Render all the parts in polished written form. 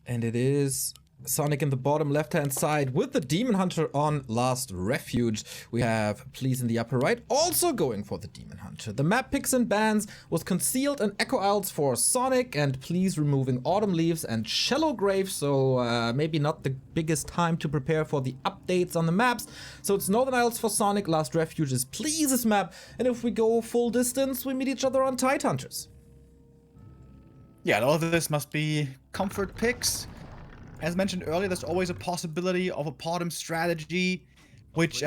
And it is Sonik in the bottom left-hand side with the Demon Hunter on Last Refuge. We have Please in the upper right, also going for the Demon Hunter. The map picks and bans was Concealed and Echo Isles for Sonik, and Please removing Autumn Leaves and Shallow Grave, so maybe not the biggest time to prepare for the updates on the maps. So it's Northern Isles for Sonik, Last Refuge is Please's map, and if we go full distance, we meet each other on Tide Hunters. Yeah, all of this must be comfort picks. As mentioned earlier, there's always a possibility of a bottom strategy, which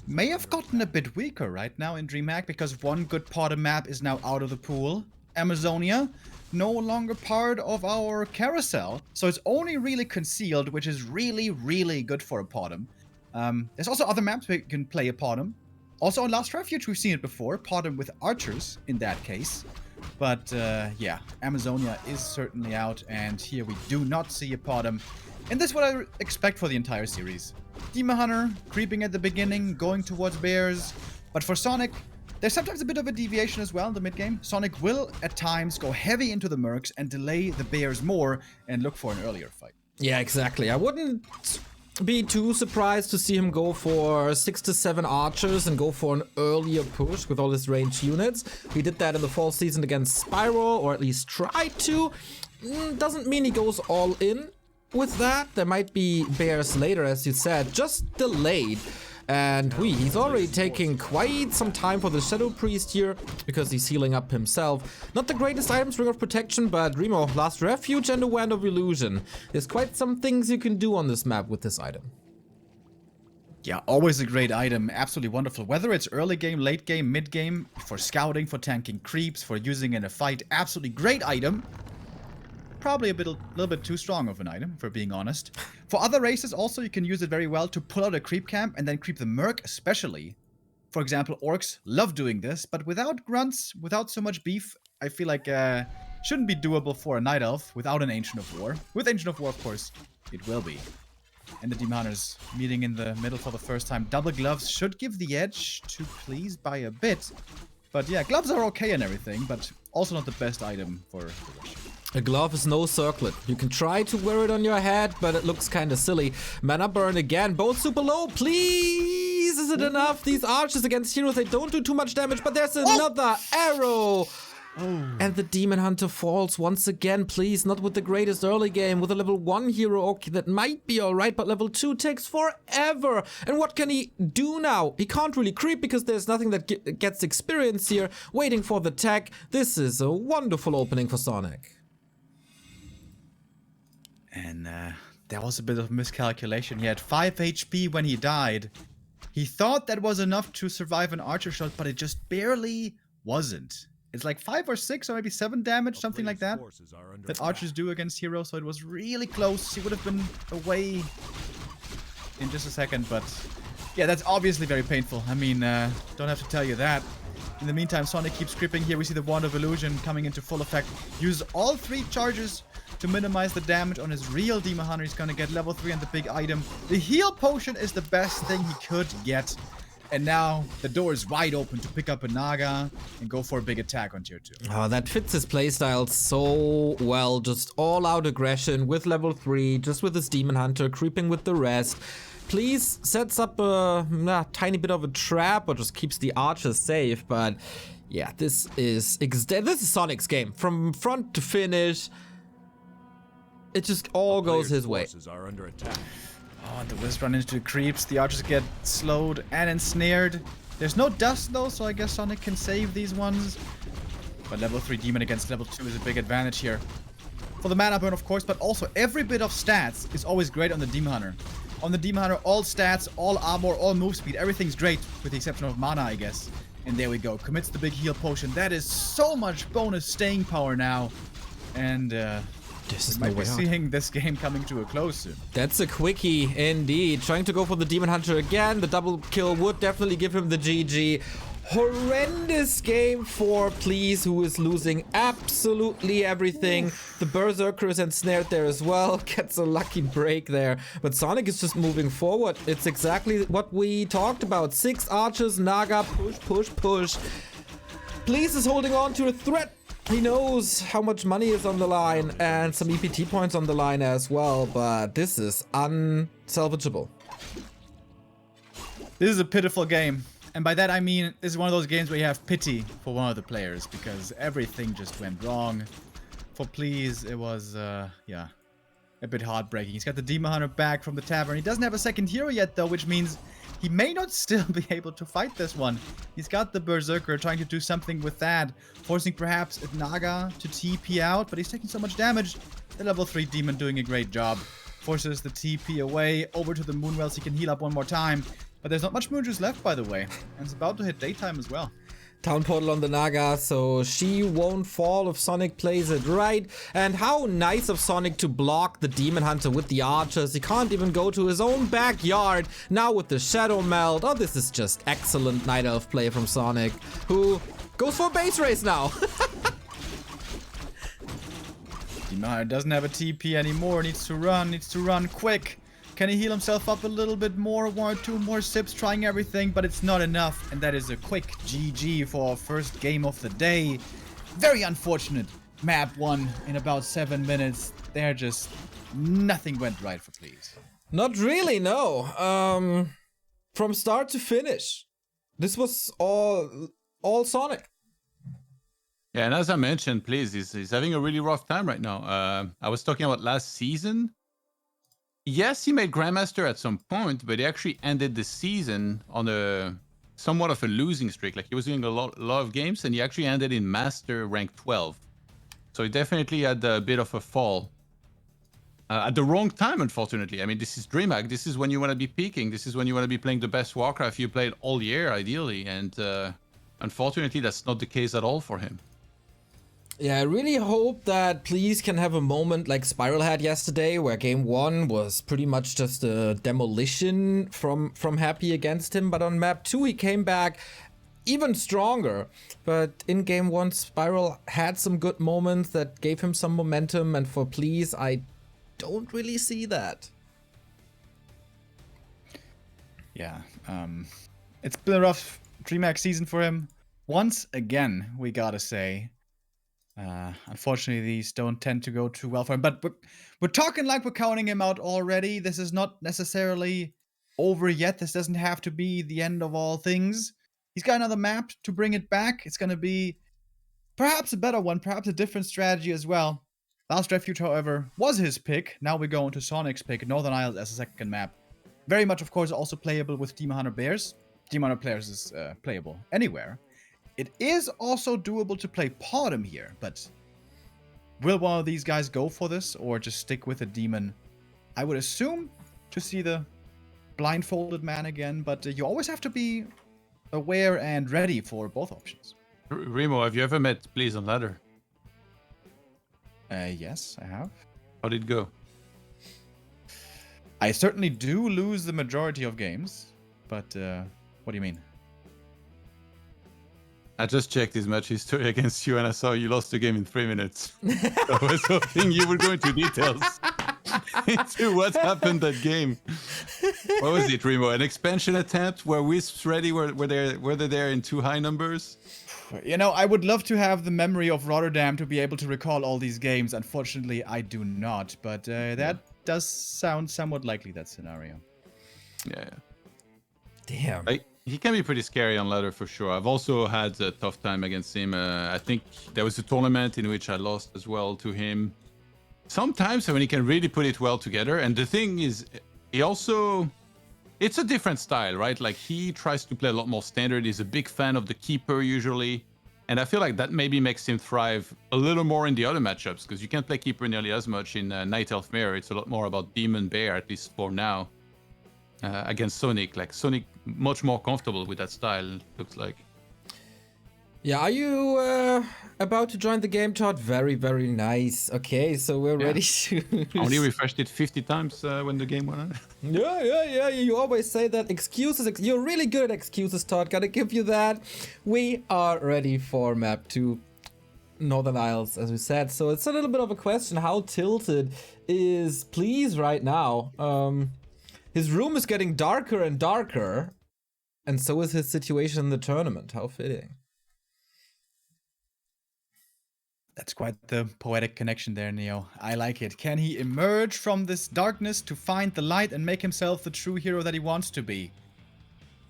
may have gotten a bit weaker right now in DreamHack, because one good bottom map is now out of the pool. Amazonia, no longer part of our carousel, so it's only really Concealed, which is really, really good for a bottom. There's also other maps where you can play a bottom. Also on Last Refuge, we've seen it before, bottom with archers in that case. But yeah, Amazonia is certainly out, and here we do not see a bottom. And this is what I expect for the entire series. Demon Hunter creeping at the beginning, going towards bears. But for Sonik, there's sometimes a bit of a deviation as well in the mid-game. Sonik will at times go heavy into the mercs and delay the bears more and look for an earlier fight. Yeah, exactly. I wouldn't be too surprised to see him go for 6 to 7 archers and go for an earlier push with all his ranged units. He did that in the fall season against Spiral, or at least tried to. Doesn't mean he goes all in with that. There might be bears later, as you said, just delayed. And he's already taking quite some time for the Shadow Priest here, because he's healing up himself. Not the greatest items, Ring of Protection, but Remo, Last Refuge and a Wand of Illusion. There's quite some things you can do on this map with this item. Yeah, always a great item, absolutely wonderful. Whether it's early game, late game, mid game, for scouting, for tanking creeps, for using in a fight, absolutely great item. Probably a little bit too strong of an item, for being honest. For other races also, you can use it very well to pull out a creep camp and then creep the merc especially. For example, orcs love doing this, but without grunts, without so much beef, I feel like shouldn't be doable for a night elf without an Ancient of War. With Ancient of War, of course, it will be. And the Demon Hunters meeting in the middle for the first time. Double gloves should give the edge to Please by a bit. But yeah, gloves are okay and everything, but also not the best item for the rush. A glove is no circlet. You can try to wear it on your head, but it looks kind of silly. Mana burn again, both super low. Please, is it enough? These archers against heroes, they don't do too much damage, but there's another arrow. And the Demon Hunter falls once again. Please, not with the greatest early game. With a level 1 hero, okay, that might be alright, but level 2 takes forever. And what can he do now? He can't really creep because there's nothing that gets experience here. Waiting for the tech. This is a wonderful opening for Sonik. And there was a bit of miscalculation. He had 5 HP when he died. He thought that was enough to survive an archer shot, but it just barely wasn't. It's like 5 or 6 or maybe 7 damage, something like that, that archers do against heroes, so it was really close. He would have been away in just a second, but yeah, that's obviously very painful. I mean, don't have to tell you that. In the meantime, Sonik keeps creeping here. We see the Wand of Illusion coming into full effect. Use all 3 charges to minimize the damage on his real Demon Hunter. He's gonna get level 3 and the big item. The heal potion is the best thing he could get. And now the door is wide open to pick up a Naga and go for a big attack on tier 2. Oh, that fits his playstyle so well. Just all out aggression with level 3, just with his Demon Hunter, creeping with the rest. Please sets up a tiny bit of a trap or just keeps the archers safe. But yeah, this is Sonic's game. From front to finish, it just all goes his way. Are under attack. Oh, and the Wisp run into the creeps. The archers get slowed and ensnared. There's no dust though, so I guess Sonik can save these ones. But level 3 demon against level 2 is a big advantage here. For the mana burn, of course, but also every bit of stats is always great on the Demon Hunter. On the Demon Hunter, all stats, all armor, all move speed, everything's great, with the exception of mana, I guess. And there we go. Commits the big heal potion. That is so much bonus staying power now. And this is might be seeing this game coming to a close soon. That's a quickie indeed. Trying to go for the Demon Hunter again. The double kill would definitely give him the GG. Horrendous game for Please, who is losing absolutely everything. The Berserker is ensnared there as well. Gets a lucky break there. But Sonik is just moving forward. It's exactly what we talked about. 6 archers, Naga, push, push, push. Please is holding on to a threat He knows how much money is on the line and some EPT points on the line as well, but this is unsalvageable. This is a pitiful game. And by that I mean, this is one of those games where you have pity for one of the players because everything just went wrong. For Please, it was, yeah, a bit heartbreaking. He's got the Demon Hunter back from the tavern. He doesn't have a second hero yet though, which means he may not still be able to fight this one. He's got the Berserker trying to do something with that, forcing perhaps Naga to TP out, but he's taking so much damage. The level 3 demon doing a great job. Forces the TP away, over to the Moonwell so he can heal up one more time. But there's not much moon juice left, by the way. And it's about to hit daytime as well. Town portal on the Naga, so she won't fall if Sonik plays it right. And how nice of Sonik to block the Demon Hunter with the archers. He can't even go to his own backyard. Now with the Shadow Meld. Oh, this is just excellent Night Elf play from Sonik, who goes for a base race now. Demon Hunter doesn't have a TP anymore. Needs to run quick. Can he heal himself up a little bit more? 1 or 2 more sips, trying everything, but it's not enough. And that is a quick GG for our first game of the day. Very unfortunate. Map 1 in about 7 minutes. There just nothing went right for Please. Not really, no. From start to finish, this was all Sonik. Yeah, and as I mentioned, Please, he's having a really rough time right now. I was talking about last season. Yes, he made Grandmaster at some point, but he actually ended the season on a somewhat of a losing streak. Like he was doing a lot of games, and he actually ended in Master rank 12. So he definitely had a bit of a fall. At the wrong time, unfortunately. I mean, this is DreamHack. This is when you want to be peaking. This is when you want to be playing the best WarCraft you played all year, ideally. And unfortunately, that's not the case at all for him. Yeah, I really hope that Please can have a moment like Spiral had yesterday, where game 1 was pretty much just a demolition from Happy against him, but on map 2 he came back even stronger. But in game 1, Spiral had some good moments that gave him some momentum, and for Please, I don't really see that. Yeah, it's been a rough DreamHack season for him. Once again, we gotta say. Unfortunately, these don't tend to go too well for him. But we're talking like we're counting him out already. This is not necessarily over yet. This doesn't have to be the end of all things. He's got another map to bring it back. It's going to be perhaps a better one, perhaps a different strategy as well. Last Refuge, however, was his pick. Now we go into Sonic's pick, Northern Isles as a second map. Very much, of course, also playable with Demon Hunter Bears. Demon Hunter Players is playable anywhere. It is also doable to play Podem here, but will one of these guys go for this or just stick with a demon? I would assume to see the blindfolded man again, but you always have to be aware and ready for both options. Remo, have you ever met Please on ladder? Yes, I have. How did it go? I certainly do lose the majority of games, but what do you mean? I just checked his match history against you and I saw you lost the game in 3 minutes. I was hoping you would go into details into what happened that game. What was it, Remo? An expansion attempt where Wisps ready? Were they there in too high numbers? You know, I would love to have the memory of Rotterdam to be able to recall all these games. Unfortunately, I do not. But that does sound somewhat likely, that scenario. Yeah. Damn. He can be pretty scary on ladder for sure. I've also had a tough time against him. I think there was a tournament in which I lost as well to him. Sometimes when he can really put it well together. And the thing is, he also... It's a different style, right? Like, he tries to play a lot more standard. He's a big fan of the Keeper usually. And I feel like that maybe makes him thrive a little more in the other matchups, because you can't play Keeper nearly as much in Night Elf Mirror. It's a lot more about Demon Bear, at least for now. Against Sonik. Like, Sonik much more comfortable with that style, looks like. Yeah, are you about to join the game, Todd? Very, very nice. Okay, so we're ready to... Only refreshed it 50 times when the game went on. Yeah. You always say that. Excuses. You're really good at excuses, Todd. Gotta give you that. We are ready for map 2. Northern Isles, as we said. So it's a little bit of a question. How tilted is Please right now? His room is getting darker and darker. And so is his situation in the tournament. How fitting. That's quite the poetic connection there, Neo. I like it. Can he emerge from this darkness to find the light and make himself the true hero that he wants to be?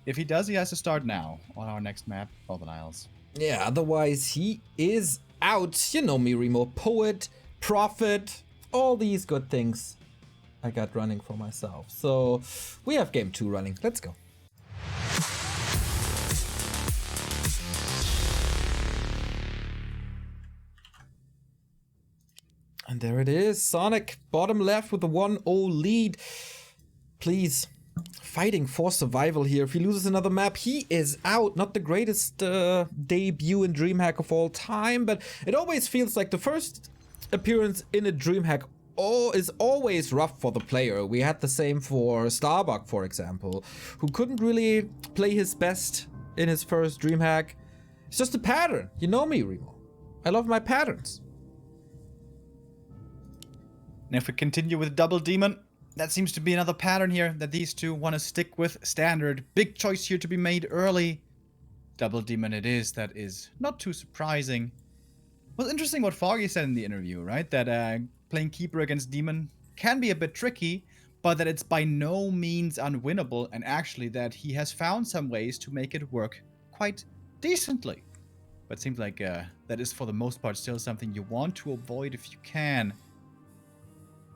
If he does, he has to start now on our next map, Golden Isles. Yeah, otherwise he is out. You know me, Remo. Poet, prophet, all these good things I got running for myself. So we have game 2 running. Let's go. And there it is. Sonik, bottom left with a 1-0 lead. Please, fighting for survival here. If he loses another map, he is out. Not the greatest debut in DreamHack of all time, but it always feels like the first appearance in a DreamHack is always rough for the player. We had the same for Starbuck, for example, who couldn't really play his best in his first DreamHack. It's just a pattern. You know me, Remo. I love my patterns. And if we continue with Double Demon, that seems to be another pattern here that these two want to stick with. Standard. Big choice here to be made early. Double Demon it is. That is not too surprising. Well, interesting what Foggy said in the interview, right? That playing Keeper against Demon can be a bit tricky, but that it's by no means unwinnable, and actually that he has found some ways to make it work quite decently. But it seems like that is for the most part still something you want to avoid if you can.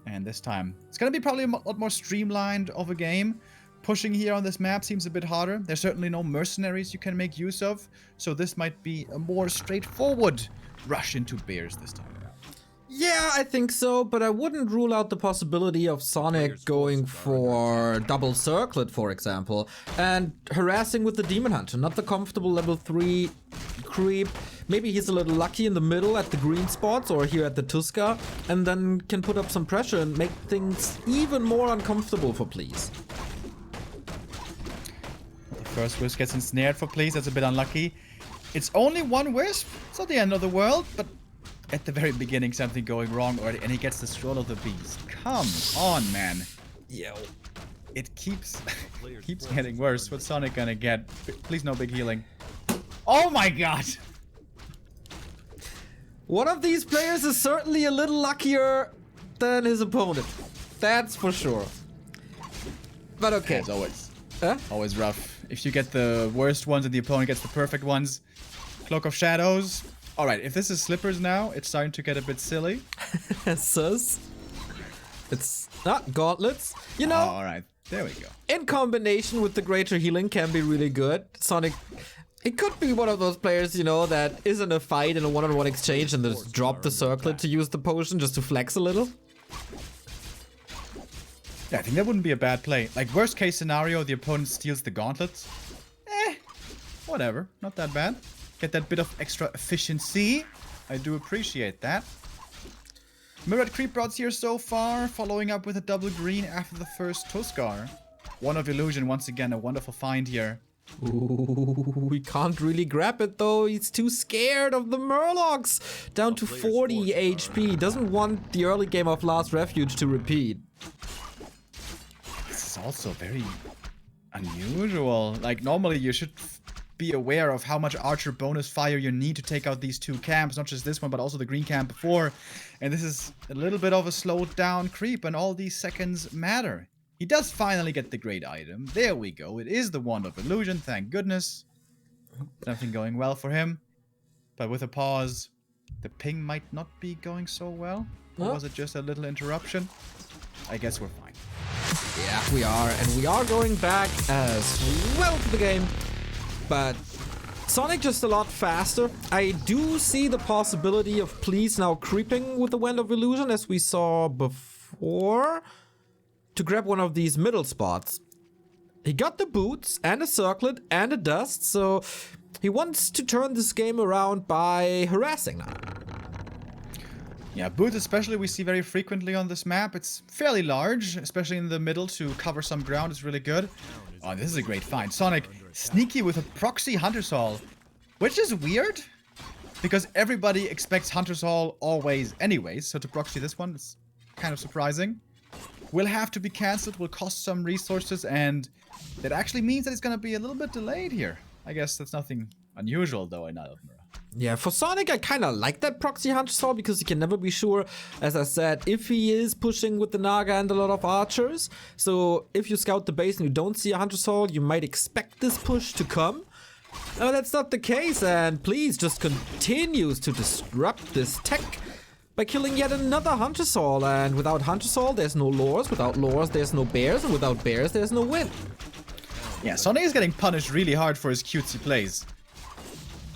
And this time, it's going to be probably a lot more streamlined of a game. Pushing here on this map seems a bit harder. There's certainly no mercenaries you can make use of. So this might be a more straightforward rush into bears this time around. Yeah, I think so, but I wouldn't rule out the possibility of Sonik going for double circlet, for example, and harassing with the Demon Hunter, not the comfortable level 3 creep. Maybe he's a little lucky in the middle at the green spots or here at the Tuska, and then can put up some pressure and make things even more uncomfortable for Please. The first Wisp gets ensnared for Please, that's a bit unlucky. It's only one Wisp, it's not the end of the world, but at the very beginning something going wrong already, and he gets the Scroll of the Beast. Come on, man. Yo. It keeps getting worse. What's Sonik gonna get? Please no big healing. Oh my god! One of these players is certainly a little luckier than his opponent. That's for sure. But okay. As always. Huh? Always rough. If you get the worst ones and the opponent gets the perfect ones. Cloak of Shadows. Alright, if this is Slippers now, it's starting to get a bit silly. Sus. It's not gauntlets. You know, Alright, there we go. in combination with the greater healing can be really good. Sonik, it could be one of those players, you know, that is in a fight in a one-on-one exchange and just drop the circlet to use the potion just to flex a little. Yeah, I think that wouldn't be a bad play. Like, worst case scenario, the opponent steals the gauntlets. Whatever. Not that bad. Get that bit of extra efficiency. I do appreciate that. Mirrored creep rods here so far, following up with a double green after the first Tuskar. One of Illusion, once again, a wonderful find here. Ooh, we can't really grab it though. He's too scared of the Murlocs. Down to 40 HP. Doesn't want the early game of Last Refuge to repeat. This is also very unusual. Like, normally you should be aware of how much archer bonus fire you need to take out these two camps. Not just this one, but also the green camp before. And this is a little bit of a slowed down creep, and all these seconds matter. He does finally get the great item. There we go. It is the Wand of Illusion, thank goodness. Nothing going well for him. But with a pause, the ping might not be going so well. Or was it just a little interruption? I guess we're fine. Yeah, we are. And we are going back as well to the game. But Sonik just a lot faster. I do see the possibility of Please now creeping with the Wand of Illusion as we saw before, to grab one of these middle spots. He got the boots and a circlet and a dust, so he wants to turn this game around by harassing now. Yeah, boots especially we see very frequently on this map. It's fairly large, especially in the middle to cover some ground. It's really good. Oh, this is a great find. Sonik sneaky with a proxy Hunter's Haul, which is weird because everybody expects Hunter's Haul always anyways. So to proxy this one is kind of surprising. Will have to be cancelled, will cost some resources, and that actually means that it's going to be a little bit delayed here. I guess that's nothing unusual though in Alvmira. Yeah, for Sonik, I kind of like that proxy Hunter Soul because you can never be sure, as I said, if he is pushing with the Naga and a lot of archers. So if you scout the base and you don't see a Hunter Soul, you might expect this push to come. No, that's not the case, and please just continues to disrupt this tech by killing yet another Hunter Soul. And without Hunter Soul, there's no lores. Without lores, there's no bears. And without bears, there's no win. Yeah, Sonik is getting punished really hard for his cutesy plays.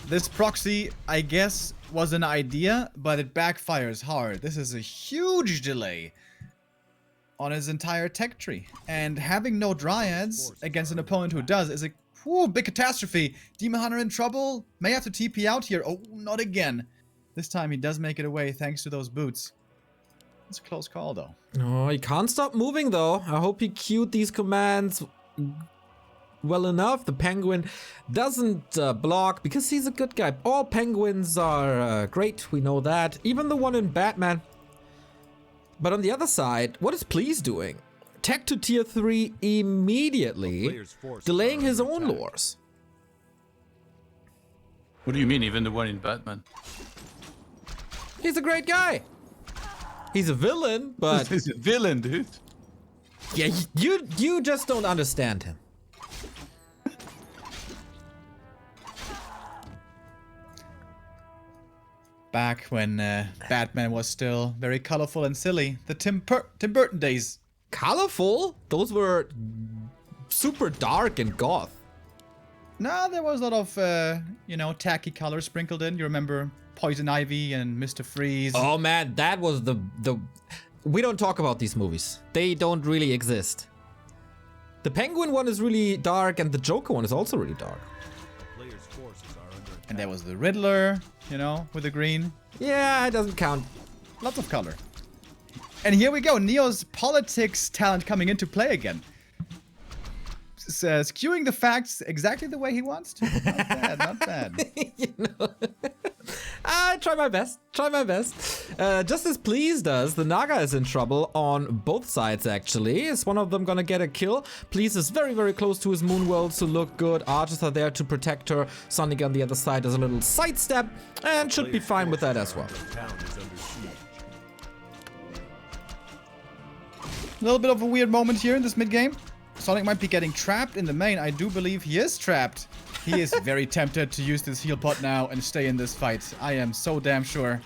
This proxy, I guess, was an idea, but it backfires hard. This is a huge delay on his entire tech tree. And having no Dryads against an opponent who does is a big catastrophe. Demon Hunter in trouble. May have to TP out here. Oh, not again. This time he does make it away thanks to those boots. It's a close call, though. Oh, he can't stop moving, though. I hope he queued these commands well enough. The penguin doesn't block because he's a good guy. All penguins are great, we know that. Even the one in Batman. But on the other side, what is Please doing? Tech to tier 3 immediately, delaying his own lures. What do you mean, even the one in Batman? He's a great guy. He's a villain, but... He's a villain, dude. Yeah, you just don't understand him. Back when Batman was still very colorful and silly. The Tim Burton days. Colorful? Those were super dark and goth. No, there was a lot of, you know, tacky colors sprinkled in. You remember Poison Ivy and Mr. Freeze? Oh man, that was the... We don't talk about these movies. They don't really exist. The Penguin one is really dark and the Joker one is also really dark. And there was the Riddler, you know, with the green. Yeah, it doesn't count. Lots of color. And here we go, Neo's politics talent coming into play again. Skewing the facts exactly the way he wants to. Not bad, not bad. You know, I try my best. Just as Please does, the Naga is in trouble on both sides, actually. Is one of them gonna get a kill? Please is very, very close to his Moonworld to look good. Archers are there to protect her. Sonik on the other side does a little sidestep and should be fine with that as well. A little bit of a weird moment here in this mid-game. Sonik might be getting trapped in the main. I do believe he is trapped. He is very tempted to use this heal pot now and stay in this fight. I am so damn sure.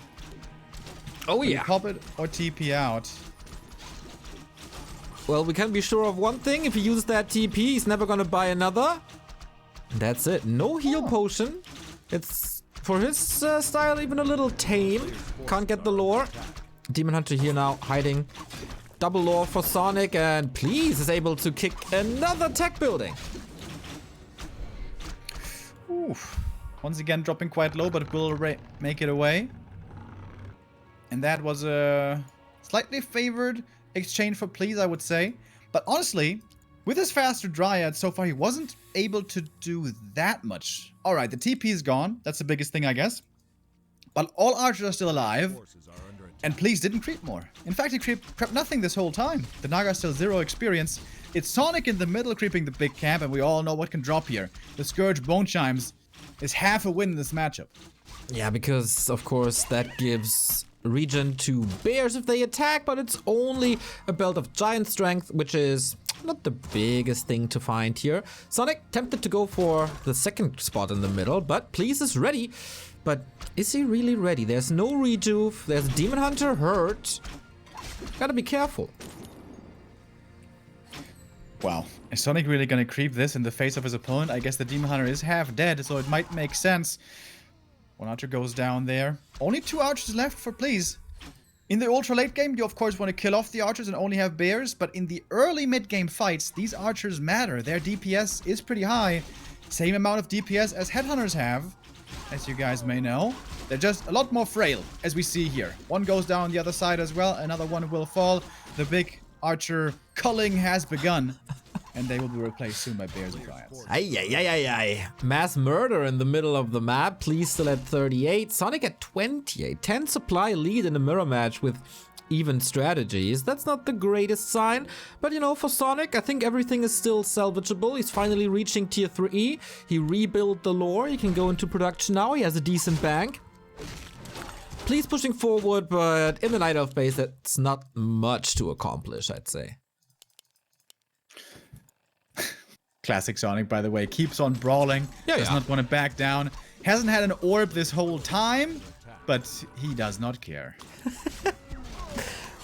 Oh yeah. Pop it or TP out. Well, we can be sure of one thing. If he uses that TP, he's never gonna buy another. That's it. No heal potion. It's, for his style, even a little tame. Can't get the lore. Demon Hunter here now, hiding. Double lore for Sonik, and Please is able to kick another tech building. Oof. Once again dropping quite low, but will make it away. And that was a slightly favored exchange for Please, I would say. But honestly, with his faster Dryad so far, he wasn't able to do that much. Alright, the TP is gone. That's the biggest thing, I guess. But all archers are still alive. And Please didn't creep more. In fact, he crept nothing this whole time. The Naga still 0 experience. It's Sonik in the middle creeping the big camp, and we all know what can drop here. The Scourge Bone Chimes is half a win in this matchup. Yeah, because, of course, that gives regen to bears if they attack, but it's only a belt of giant strength, which is not the biggest thing to find here. Sonik tempted to go for the second spot in the middle, but Please is ready. But is he really ready? There's no rejuve. There's Demon Hunter hurt. Gotta be careful. Wow. Is Sonik really gonna creep this in the face of his opponent? I guess the Demon Hunter is half dead, so it might make sense. One archer goes down there. Only 2 archers left for Please. In the ultra late game, you of course want to kill off the archers and only have bears, but in the early mid game fights, these archers matter. Their DPS is pretty high. Same amount of DPS as headhunters have. As you guys may know, they're just a lot more frail, as we see here. One goes down on the other side as well, another one will fall. The big archer culling has begun, and they will be replaced soon by bears and dryads. Ay. Mass murder in the middle of the map. Please still at 38. Sonik at 28. 10 supply lead in the mirror match with even strategies. That's not the greatest sign, but you know, for Sonik, I think everything is still salvageable. He's finally reaching tier 3. He rebuilt the lore. He can go into production now. He has a decent bank. Please pushing forward, but in the Night Elf base, that's not much to accomplish, I'd say. Classic Sonik, by the way, keeps on brawling. Does not want to back down. Hasn't had an orb this whole time, but he does not care.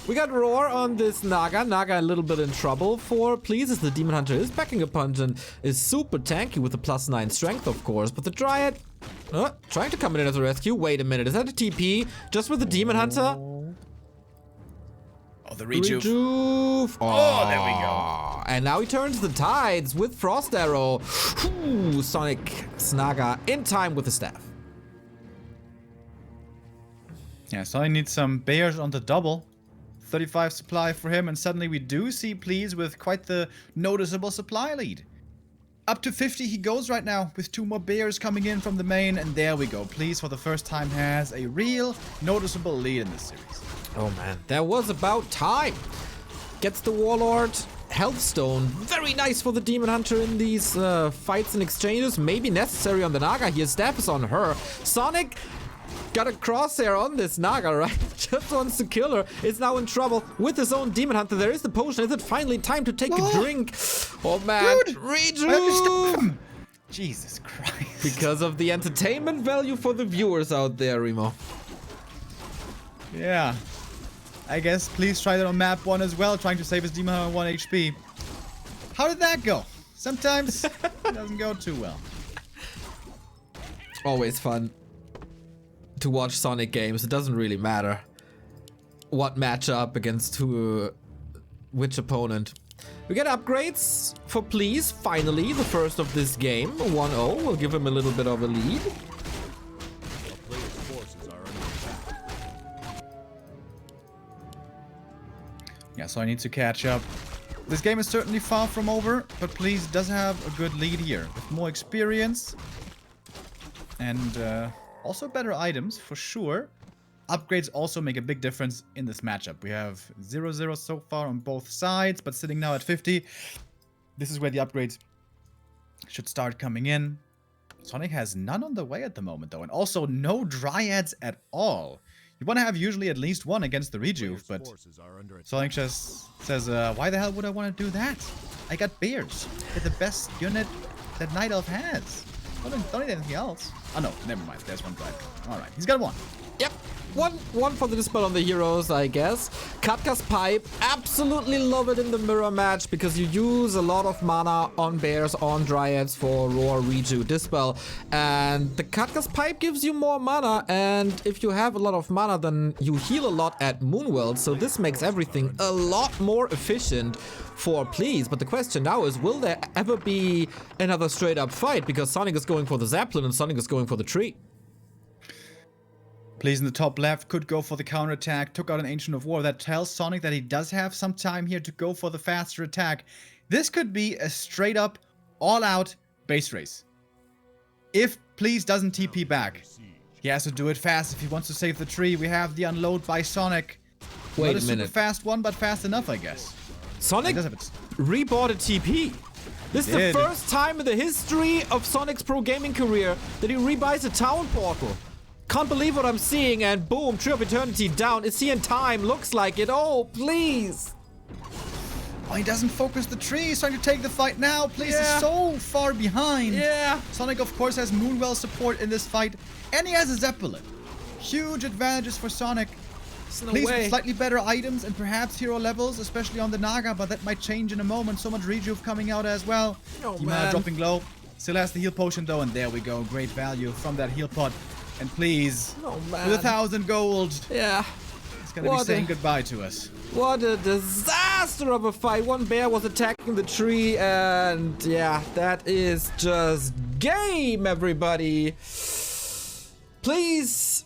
We got Roar on this Naga. Naga a little bit in trouble for Please, as the Demon Hunter is backing a punch and is super tanky with a +9 strength, of course. But the Dryad trying to come in as a rescue. Wait a minute, is that a TP just with the Demon Hunter? Oh, the rejuve. Oh, there we go. And now he turns the tides with Frost Arrow. Ooh, Sonic Snaga in time with the staff. Yeah, so I need some bears on the double. 35 supply for him, and suddenly we do see Please with quite the noticeable supply lead. Up to 50 he goes right now, with 2 more bears coming in from the main, and there we go. Please, for the first time, has a real noticeable lead in this series. Oh man, that was about time. Gets the Warlord. Healthstone, very nice for the Demon Hunter in these fights and exchanges. Maybe necessary on the Naga here. Staff is on her. Sonic got a crosshair on this Naga, right? Just wants to kill her. Is now in trouble with his own Demon Hunter. There is the potion. Is it finally time to take a drink? Oh man, Dude, rejuve! Jesus Christ. Because of the entertainment value for the viewers out there, Remo. Yeah. I guess Please try that on map 1 as well, trying to save his Demon Hunter on 1 HP. How did that go? Sometimes it doesn't go too well. Always fun to watch Sonic games. It doesn't really matter what matchup against which opponent. We get upgrades for Please, finally, the first of this game. 1-0 will give him a little bit of a lead. Yeah, so I need to catch up. This game is certainly far from over, but Please does have a good lead here. With more experience and also better items, for sure. Upgrades also make a big difference in this matchup. We have 0-0 so far on both sides, but sitting now at 50. This is where the upgrades should start coming in. Sonic has none on the way at the moment, though, and also no Dryads at all. You want to have usually at least one against the rejuve, but Sonic just says, why the hell would I want to do that? I got bears. They're the best unit that Night Elf has. Don't need anything else. Oh no, never mind. There's one Dryad. Alright, he's got one. Yep. One for the dispel on the heroes, I guess. Katka's Pipe, absolutely love it in the mirror match because you use a lot of mana on bears, on dryads for Roar, Reju, dispel. And the Katka's Pipe gives you more mana, and if you have a lot of mana, then you heal a lot at Moonwell, so this makes everything a lot more efficient for Please. But the question now is, will there ever be another straight up fight? Because Sonic is going for the Zeppelin and Sonic is going for the tree. Please in the top left could go for the counterattack, took out an Ancient of War. That tells Sonic that he does have some time here to go for the faster attack. This could be a straight up, all out base race. If Please doesn't TP back, he has to do it fast if he wants to save the tree. We have the unload by Sonic. Wait Not a minute. Super fast one, but fast enough, I guess. Sonic rebought a TP. This is the first time in the history of Sonic's pro gaming career that he rebuys a town portal. Can't believe what I'm seeing, and boom, Tree of Eternity down. Is he in time? Looks like it. Oh, Please. Oh, he doesn't focus the tree. He's trying to take the fight now. Please is so far behind. Yeah. Sonic, of course, has Moonwell support in this fight, and he has a Zeppelin. Huge advantages for Sonic. Please with slightly better items and perhaps hero levels, especially on the Naga, but that might change in a moment. So much rejuve coming out as well. Oh, Mana dropping low. Still has the heal potion though, and there we go. Great value from that heal pot. And Please, with 1,000 gold, yeah, it's gonna be saying goodbye to us. What a disaster of a fight. One bear was attacking the tree, and yeah, that is just game, everybody. Please